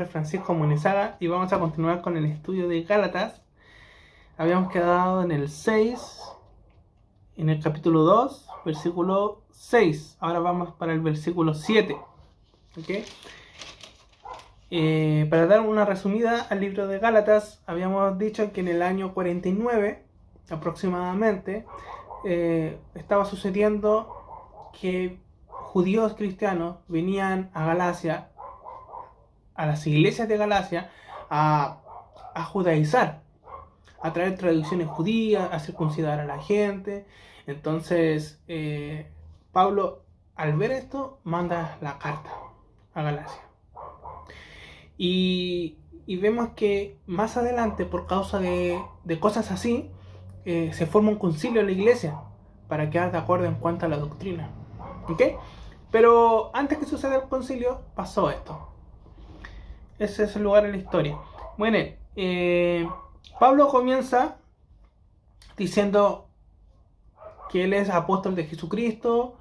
Francisco Munizaga y vamos a continuar con el estudio de Gálatas. Habíamos quedado en el 6, en el capítulo 2, versículo 6. Ahora vamos para el versículo 7. ¿Okay? Para dar una resumida al libro de Gálatas, habíamos dicho que en el año 49 aproximadamente estaba sucediendo que judíos cristianos venían a Galacia, a las iglesias de Galacia, a judaizar, a traer tradiciones judías, a circuncidar a la gente. Entonces Pablo, al ver esto, manda la carta a Galacia. Y vemos que más adelante, por causa de cosas así, se forma un concilio en la iglesia para quedar de acuerdo en cuanto a la doctrina. ¿Ok? Pero antes que suceda el concilio, pasó esto. Ese es el lugar en la historia. Bueno, Pablo comienza diciendo que él es apóstol de Jesucristo,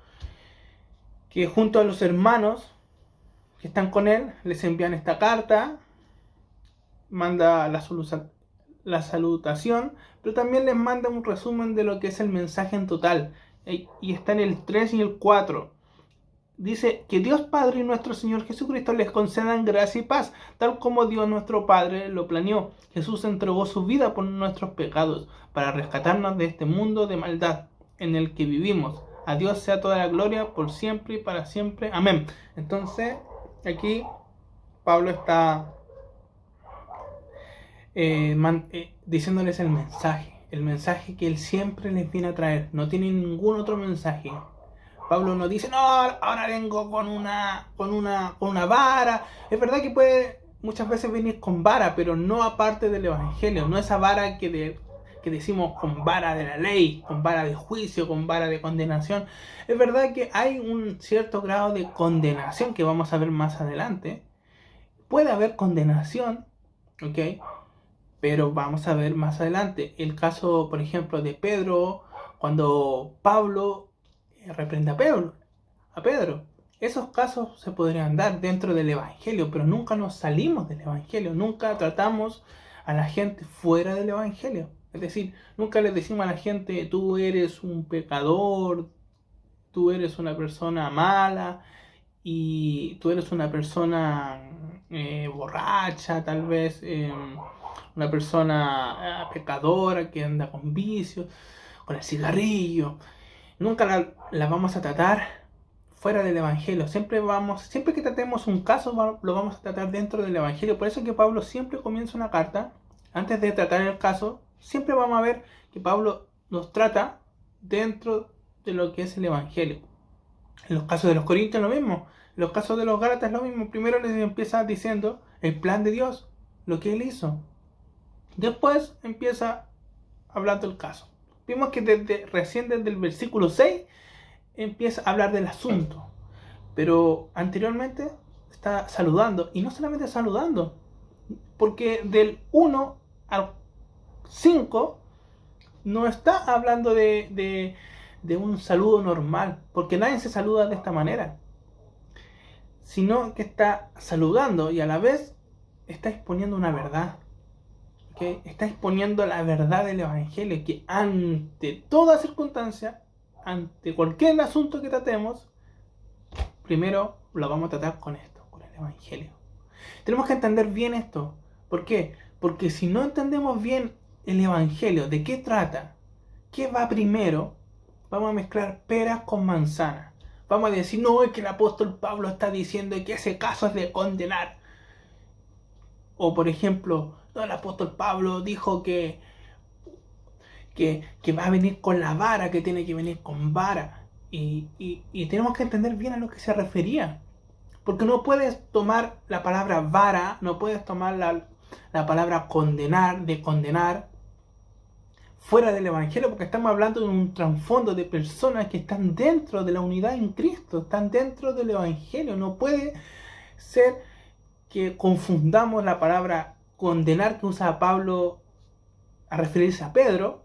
que junto a los hermanos que están con él les envían esta carta, manda la salutación, pero también les manda un resumen de lo que es el mensaje en total. Y está en el 3 y el 4. Dice que Dios Padre y nuestro Señor Jesucristo les concedan gracia y paz, tal como Dios nuestro Padre lo planeó. Jesús entregó su vida por nuestros pecados, para rescatarnos de este mundo de maldad en el que vivimos. A Dios sea toda la gloria por siempre y para siempre. Amén. Entonces, aquí Pablo está diciéndoles el mensaje que él siempre les viene a traer. No tiene ningún otro mensaje. Pablo no dice, no, ahora vengo con una vara. Es verdad que puede muchas veces venir con vara, pero no aparte del evangelio. No esa vara que decimos con vara de la ley, con vara de juicio, con vara de condenación. Es verdad que hay un cierto grado de condenación que vamos a ver más adelante. Puede haber condenación, ¿ok? Pero vamos a ver más adelante. El caso, por ejemplo, de Pedro, cuando Pablo reprende a Pedro. Esos casos se podrían dar dentro del Evangelio, pero nunca nos salimos del Evangelio, nunca tratamos a la gente fuera del Evangelio. Es decir, nunca les decimos a la gente, tú eres un pecador, tú eres una persona mala, y tú eres una persona borracha, tal vez, una persona pecadora que anda con vicios, con el cigarrillo. Nunca la vamos a tratar fuera del Evangelio. Siempre que tratemos un caso, lo vamos a tratar dentro del Evangelio. Por eso es que Pablo siempre comienza una carta, antes de tratar el caso, siempre vamos a ver que Pablo nos trata dentro de lo que es el Evangelio. En los casos de los Corintios lo mismo. En los casos de los Gálatas lo mismo. Primero les empieza diciendo el plan de Dios, lo que Él hizo. Después empieza hablando del caso. Vimos que recién desde el versículo 6 empieza a hablar del asunto. Pero anteriormente está saludando. Y no solamente saludando. Porque del 1 al 5 no está hablando de un saludo normal. Porque nadie se saluda de esta manera. Sino que está saludando y a la vez está exponiendo una verdad. ¿Okay? Está exponiendo la verdad del Evangelio, que ante toda circunstancia, ante cualquier asunto que tratemos, primero lo vamos a tratar con esto, con el Evangelio. Tenemos que entender bien esto. ¿Por qué? Porque si no entendemos bien el Evangelio, de qué trata, qué va primero, vamos a mezclar peras con manzanas. Vamos a decir, no, es que el apóstol Pablo está diciendo que ese caso es de condenar. O por ejemplo, no, el apóstol Pablo dijo que va a venir con la vara, que tiene que venir con vara. Y tenemos que entender bien a lo que se refería. Porque no puedes tomar la palabra vara, no puedes tomar la palabra condenar, de condenar, fuera del Evangelio, porque estamos hablando de un trasfondo de personas que están dentro de la unidad en Cristo, están dentro del Evangelio. No puede ser que confundamos la palabra condenar que usa Pablo a referirse a Pedro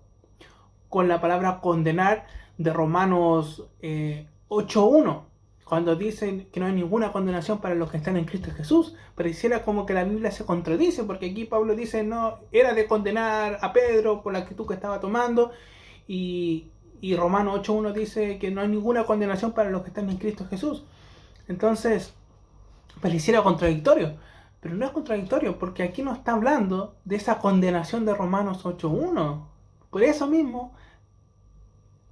con la palabra condenar de Romanos 8.1, Cuando dicen que no hay ninguna condenación para los que están en Cristo Jesús, pareciera como que la Biblia se contradice, porque aquí Pablo dice, no, era de condenar a Pedro por la actitud que estaba tomando, y Romanos 8.1 dice que no hay ninguna condenación para los que están en Cristo Jesús. Entonces, pareciera contradictorio, pero no es contradictorio, porque aquí no está hablando de esa condenación de Romanos 8.1. Por eso mismo,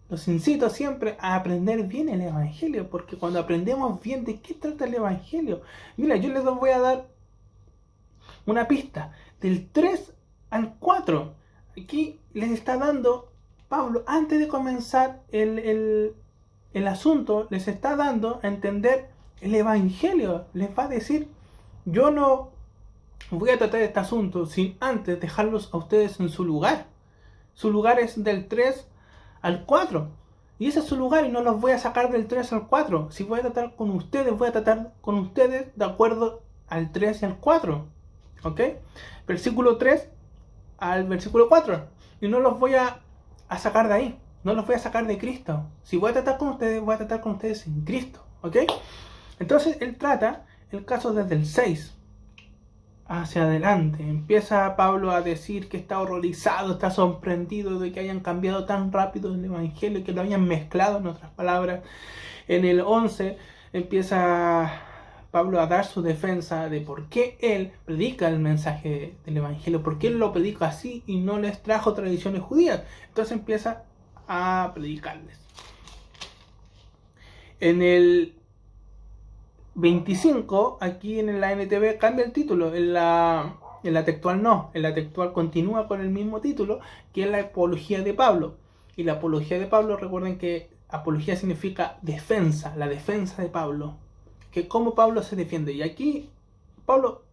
los incito siempre a aprender bien el Evangelio, porque cuando aprendemos bien de qué trata el Evangelio, mira, yo les voy a dar una pista, del 3 al 4, aquí les está dando Pablo, antes de comenzar el asunto, les está dando a entender el Evangelio, les va a decir, yo no voy a tratar este asunto sin antes dejarlos a ustedes en su lugar. Su lugar es del 3 al 4. Y ese es su lugar y no los voy a sacar del 3 al 4. Si voy a tratar con ustedes, voy a tratar con ustedes de acuerdo al 3 y al 4. ¿Ok? Versículo 3 al versículo 4. Y no los voy a sacar de ahí. No los voy a sacar de Cristo. Si voy a tratar con ustedes, voy a tratar con ustedes en Cristo. ¿Ok? Entonces él trata el caso desde el 6 hacia adelante. Empieza Pablo a decir que está horrorizado, está sorprendido de que hayan cambiado tan rápido el Evangelio, que lo hayan mezclado, en otras palabras. En el 11 empieza Pablo a dar su defensa de por qué él predica el mensaje del Evangelio, por qué él lo predica así y no les trajo tradiciones judías. Entonces empieza a predicarles. En el 25, aquí en la NTV cambia el título, en la textual no, en la textual continúa con el mismo título, que es la apología de Pablo. Y la apología de Pablo, recuerden que apología significa defensa, la defensa de Pablo, que cómo Pablo se defiende. Y aquí Pablo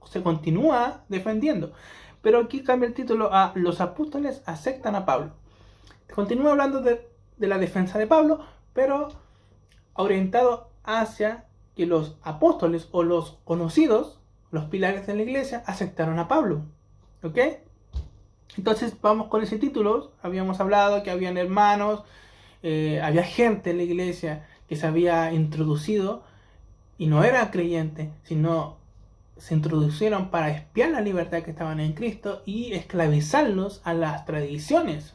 se continúa defendiendo, pero aquí cambia el título a los apóstoles aceptan a Pablo. Continúa hablando de la defensa de Pablo, pero orientado hacia que los apóstoles o los conocidos, los pilares de la iglesia, aceptaron a Pablo. ¿Ok? Entonces vamos con ese título. Habíamos hablado que habían hermanos, había gente en la iglesia que se había introducido y no era creyente, sino se introducieron para espiar la libertad que estaban en Cristo y esclavizarlos a las tradiciones.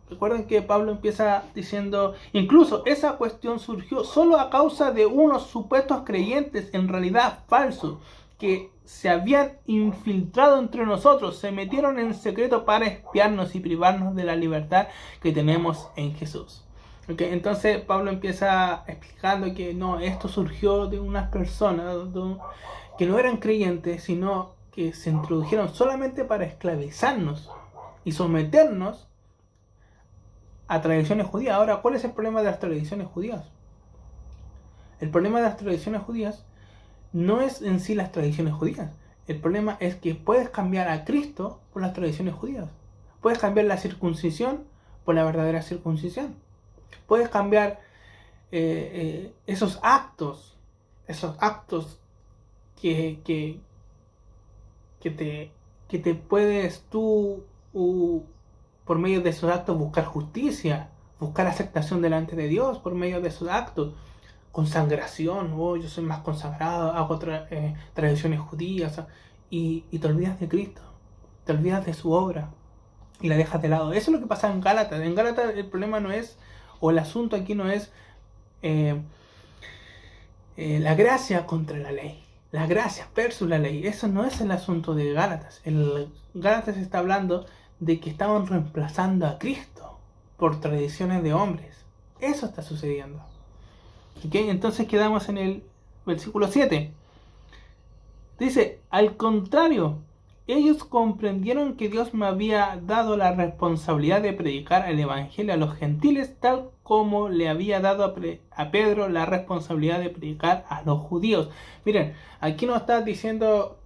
Recuerden que Pablo empieza diciendo, incluso esa cuestión surgió solo a causa de unos supuestos creyentes, en realidad falsos, que se habían infiltrado entre nosotros, se metieron en secreto para espiarnos y privarnos de la libertad que tenemos en Jesús. Okay, entonces Pablo empieza explicando que no, esto surgió de unas personas que no eran creyentes, sino que se introdujeron solamente para esclavizarnos y someternos a tradiciones judías. Ahora, ¿cuál es el problema de las tradiciones judías? El problema de las tradiciones judías no es en sí las tradiciones judías. El problema es que puedes cambiar a Cristo por las tradiciones judías. Puedes cambiar la circuncisión por la verdadera circuncisión. Puedes cambiar esos actos que te puedes tú por medio de esos actos buscar justicia, buscar aceptación delante de Dios por medio de esos actos. Consagración, yo soy más consagrado, hago tradiciones judías, y te olvidas de Cristo, te olvidas de su obra y la dejas de lado. Eso es lo que pasa en Gálatas. En Gálatas el problema no es, o el asunto aquí no es la gracia contra la ley, la gracia versus la ley. Eso no es el asunto de Gálatas. El Gálatas está hablando de que estaban reemplazando a Cristo por tradiciones de hombres. Eso está sucediendo. ¿Okay? Entonces quedamos en el versículo 7. Dice, al contrario, ellos comprendieron que Dios me había dado la responsabilidad de predicar el evangelio a los gentiles, tal como le había dado a Pedro la responsabilidad de predicar a los judíos. Miren, aquí nos está diciendo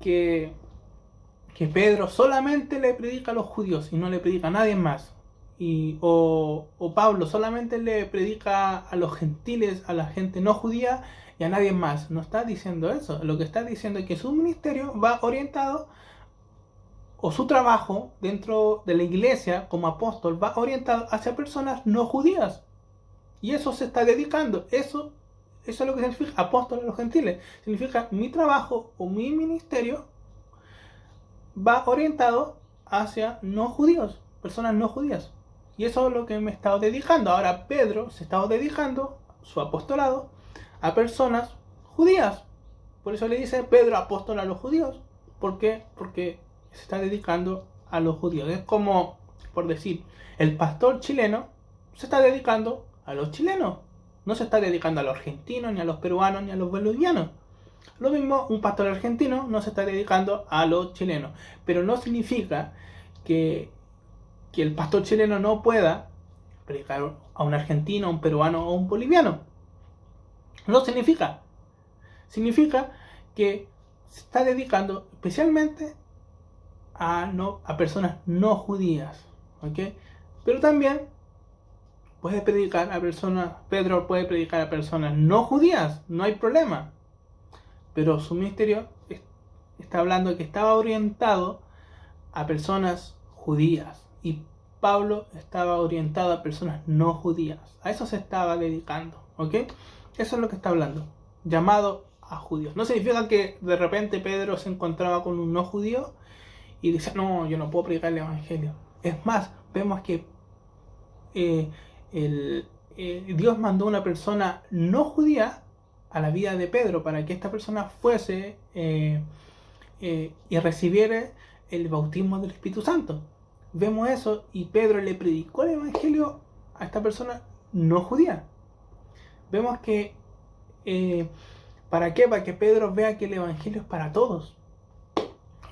que Pedro solamente le predica a los judíos y no le predica a nadie más. O Pablo solamente le predica a los gentiles, a la gente no judía y a nadie más. No está diciendo eso. Lo que está diciendo es que su ministerio va orientado, o su trabajo dentro de la iglesia como apóstol va orientado hacia personas no judías. Y eso se está dedicando. Eso Eso es lo que significa apóstol a los gentiles. Significa mi trabajo o mi ministerio va orientado hacia no judíos, personas no judías. Y eso es lo que me he estado dedicando. Ahora Pedro se estaba dedicando su apostolado a personas judías. Por eso le dice Pedro apóstol a los judíos. ¿Por qué? Porque se está dedicando a los judíos. Es como, por decir, el pastor chileno se está dedicando a los chilenos. No se está dedicando a los argentinos, ni a los peruanos, ni a los bolivianos. Lo mismo, un pastor argentino no se está dedicando a los chilenos. Pero no significa que el pastor chileno no pueda predicar a un argentino, a un peruano o a un boliviano. No significa. Significa que se está dedicando especialmente a personas no judías. ¿Okay? Pero también puede predicar a personas, Pedro puede predicar a personas no judías, no hay problema. Pero su ministerio está hablando de que estaba orientado a personas judías. Y Pablo estaba orientado a personas no judías. A eso se estaba dedicando. ¿Ok? Eso es lo que está hablando. Llamado a judíos. No significa que de repente Pedro se encontraba con un no judío y decía, no, yo no puedo predicar el evangelio. Es más, vemos que Dios mandó una persona no judía a la vida de Pedro para que esta persona fuese y recibiera el bautismo del Espíritu Santo. Vemos eso y Pedro le predicó el evangelio a esta persona no judía. Vemos que ¿para qué? Para que Pedro vea que el evangelio es para todos,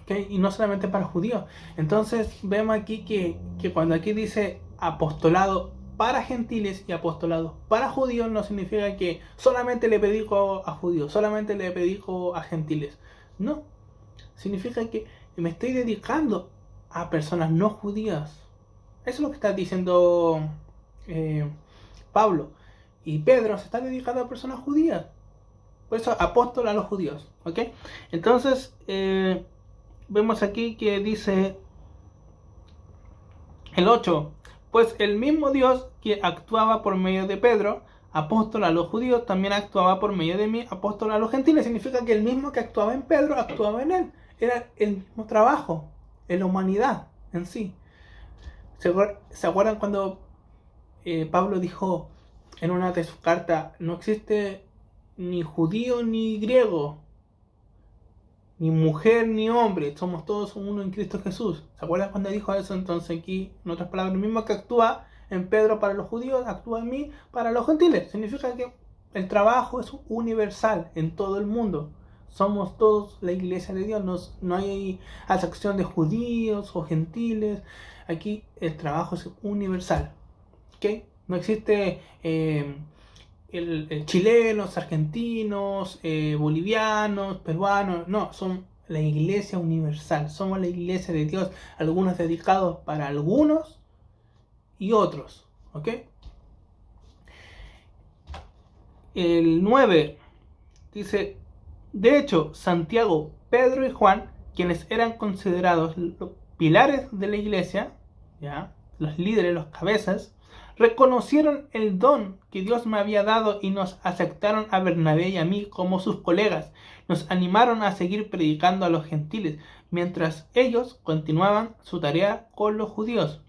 ¿okay? Y no solamente para judíos. Entonces vemos aquí que cuando aquí dice apostolado para gentiles y apostolado para judíos, no significa que solamente le predico a judíos, solamente le predico a gentiles. No, significa que me estoy dedicando a personas no judías. Eso es lo que está diciendo Pablo. Y Pedro se está dedicando a personas judías. Por eso apóstol a los judíos. ¿Ok? Entonces vemos aquí que dice el 8. Pues el mismo Dios que actuaba por medio de Pedro, apóstol a los judíos, también actuaba por medio de mí, apóstol a los gentiles. Significa que el mismo que actuaba en Pedro, actuaba en él. Era el mismo trabajo en la humanidad en sí. ¿Se acuerdan cuando Pablo dijo en una de sus cartas, no existe ni judío ni griego, ni mujer ni hombre, somos todos uno en Cristo Jesús? ¿Se acuerdan cuando dijo eso? Entonces aquí, en otras palabras, el mismo que actúa en Pedro para los judíos, actúa en mí para los gentiles. Significa que el trabajo es universal en todo el mundo. Somos todos la iglesia de Dios. No hay acepción de judíos o gentiles. Aquí el trabajo es universal. ¿Okay? No existe el chilenos, argentinos, bolivianos, peruanos. No, son la iglesia universal. Somos la iglesia de Dios. Algunos dedicados para algunos y otros. ¿Ok? El 9 dice: de hecho, Santiago, Pedro y Juan, quienes eran considerados los pilares de la iglesia, ¿ya? Los líderes, los cabezas, reconocieron el don que Dios me había dado y nos aceptaron a Bernabé y a mí como sus colegas. Nos animaron a seguir predicando a los gentiles, mientras ellos continuaban su tarea con los judíos.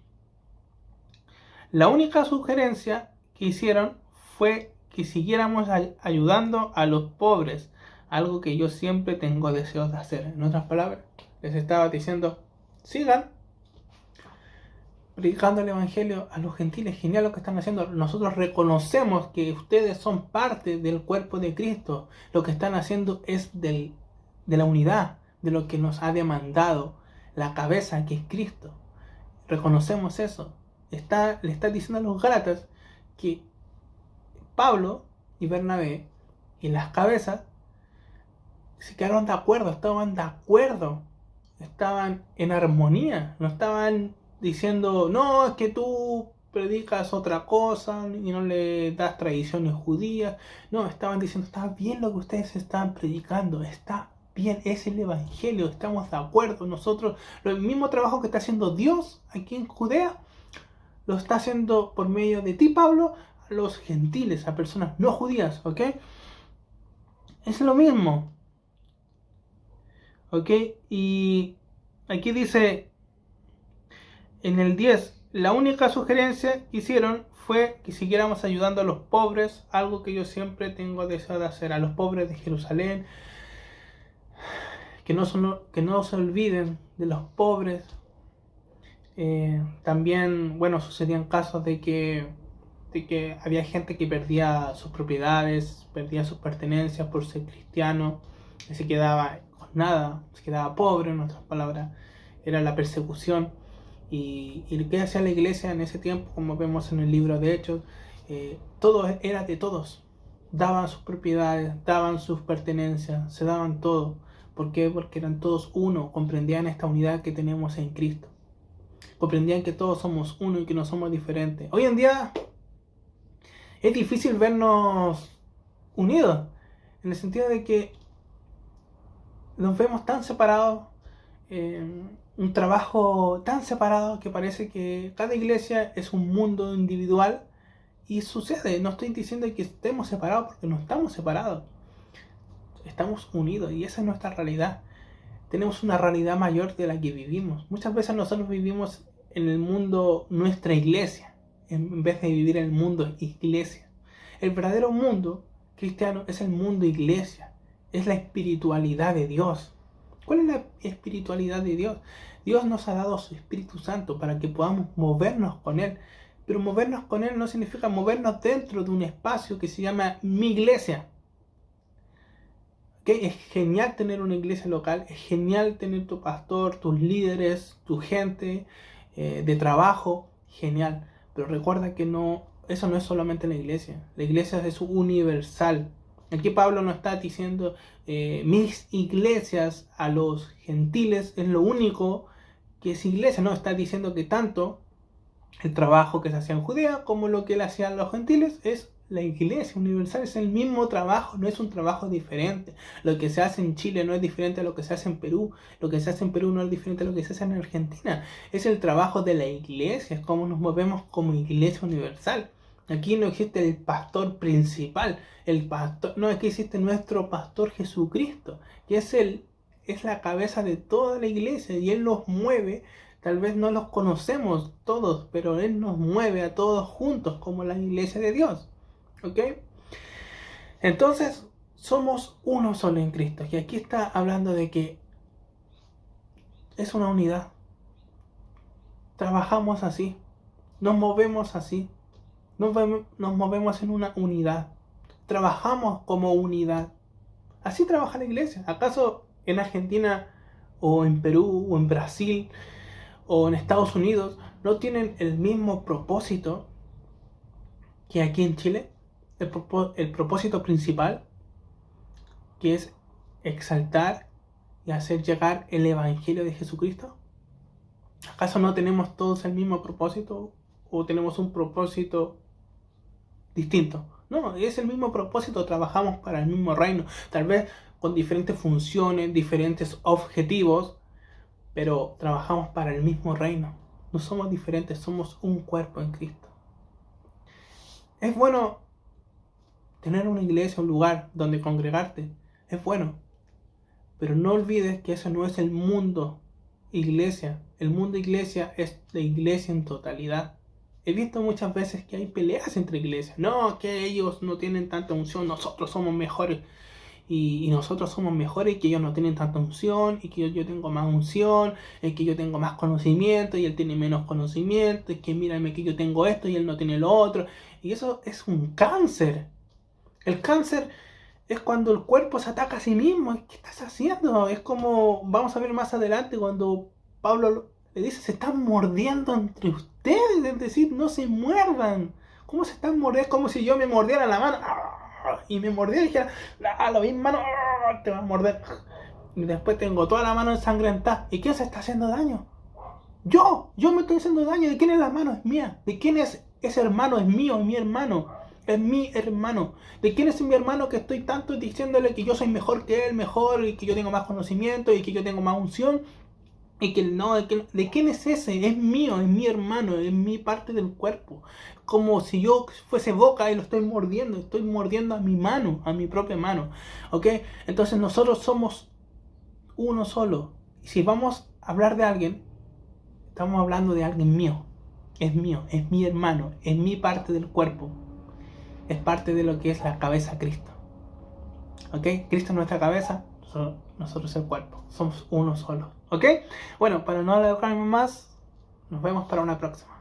La única sugerencia que hicieron fue que siguiéramos ayudando a los pobres, algo que yo siempre tengo deseos de hacer. En otras palabras, les estaba diciendo, sigan predicando el evangelio a los gentiles. Genial lo que están haciendo. Nosotros reconocemos que ustedes son parte del cuerpo de Cristo. Lo que están haciendo es de la unidad, de lo que nos ha demandado la cabeza, que es Cristo. Reconocemos eso. Le está diciendo a los Gálatas que Pablo y Bernabé y las cabezas se quedaron de acuerdo, estaban en armonía, no estaban diciendo, no, es que tú predicas otra cosa y no le das tradiciones judías. No, estaban diciendo, está bien lo que ustedes están predicando, está bien, es el evangelio, estamos de acuerdo. Nosotros, el mismo trabajo que está haciendo Dios aquí en Judea, lo está haciendo por medio de ti, Pablo, a los gentiles, a personas no judías, ¿ok? Es lo mismo. ¿Ok? Y aquí dice en el 10, la única sugerencia que hicieron fue que siguiéramos ayudando a los pobres, algo que yo siempre tengo deseo de hacer, a los pobres de Jerusalén, que no se olviden de los pobres. También, bueno, sucedían casos de que había gente que perdía sus propiedades, perdía sus pertenencias por ser cristiano, y se quedaba con nada, se quedaba pobre, en otras palabras, era la persecución. Y lo que hacía la iglesia en ese tiempo, como vemos en el libro de Hechos, todo era de todos. Daban sus propiedades, daban sus pertenencias, se daban todo. ¿Por qué? Porque eran todos uno, comprendían esta unidad que tenemos en Cristo. Comprendían que todos somos uno y que no somos diferentes. Hoy en día es difícil vernos unidos, en el sentido de que nos vemos tan separados, un trabajo tan separado que parece que cada iglesia es un mundo individual. Y sucede, no estoy diciendo que estemos separados, porque no estamos separados, estamos unidos y esa es nuestra realidad. Tenemos una realidad mayor de la que vivimos. Muchas veces nosotros vivimos en el mundo nuestra iglesia, en vez de vivir en el mundo iglesia. El verdadero mundo cristiano es el mundo iglesia, es la espiritualidad de Dios. ¿Cuál es la espiritualidad de Dios? Dios nos ha dado su Espíritu Santo para que podamos movernos con Él. Pero movernos con Él no significa movernos dentro de un espacio que se llama mi iglesia. ¿Okay? Es genial tener una iglesia local, es genial tener tu pastor, tus líderes, tu gente de trabajo, genial. Pero recuerda que eso no es solamente la iglesia es universal. Aquí Pablo no está diciendo mis iglesias a los gentiles es lo único que es iglesia, no, está diciendo que tanto el trabajo que se hacía en Judea como lo que le hacían los gentiles es la iglesia universal, es el mismo trabajo, no es un trabajo diferente. Lo que se hace en Chile no es diferente a lo que se hace en Perú, lo que se hace en Perú no es diferente a lo que se hace en Argentina. Es el trabajo de la iglesia, es como nos movemos como iglesia universal. Aquí no existe el pastor principal, no, aquí existe nuestro pastor Jesucristo, que es la cabeza de toda la iglesia y Él los mueve. Tal vez no los conocemos todos, pero Él nos mueve a todos juntos como la iglesia de Dios. ¿Ok? Entonces, somos uno solo en Cristo. Y aquí está hablando de que es una unidad. Trabajamos así. Nos movemos así. Nos movemos en una unidad. Trabajamos como unidad. Así trabaja la iglesia. ¿Acaso en Argentina o en Perú o en Brasil o en Estados Unidos no tienen el mismo propósito que aquí en Chile? El propósito principal, que es exaltar y hacer llegar el Evangelio de Jesucristo. ¿Acaso no tenemos todos el mismo propósito o tenemos un propósito distinto? No, es el mismo propósito, trabajamos para el mismo reino, tal vez con diferentes funciones, diferentes objetivos, pero trabajamos para el mismo reino. No somos diferentes, somos un cuerpo en Cristo. Es bueno tener una iglesia, un lugar donde congregarte, es bueno, pero no olvides que eso no es el mundo iglesia. El mundo iglesia es la iglesia en totalidad. He visto muchas veces que hay peleas entre iglesias. No, que ellos no tienen tanta unción, nosotros somos mejores. Y nosotros somos mejores, y que ellos no tienen tanta unción, y que yo tengo más unción, y que yo tengo más conocimiento, y él tiene menos conocimiento, y que mírame que yo tengo esto y él no tiene lo otro. Y eso es un cáncer. El cáncer es cuando el cuerpo se ataca a sí mismo. ¿Qué estás haciendo? Es como, vamos a ver más adelante, cuando Pablo le dice, se están mordiendo entre ustedes, es decir, no se muerdan. ¿Cómo se están mordiendo? Es como si yo me mordiera la mano y me mordiera y dijera, lo mismo, mano, te vas a morder. Y después tengo toda la mano ensangrentada. ¿Y quién se está haciendo daño? Yo me estoy haciendo daño. ¿De quién es la mano? Es mía. ¿De quién es ese hermano? Es mío, es mi hermano. Es mi hermano. ¿De quién es mi hermano que estoy tanto diciéndole que yo soy mejor que él, mejor, y que yo tengo más conocimiento y que yo tengo más unción? Y que no, ¿de quién es ese? Es mío, es mi hermano, es mi parte del cuerpo. Como si yo fuese boca y lo estoy mordiendo a mi mano, a mi propia mano. ¿Ok? Entonces nosotros somos uno solo. Y si vamos a hablar de alguien, estamos hablando de alguien mío. Es mío, es mi hermano, es mi parte del cuerpo. Es parte de lo que es la cabeza Cristo. ¿Ok? Cristo es nuestra cabeza, nosotros el cuerpo. Somos uno solo. ¿Ok? Bueno, para no alargarme más, nos vemos para una próxima.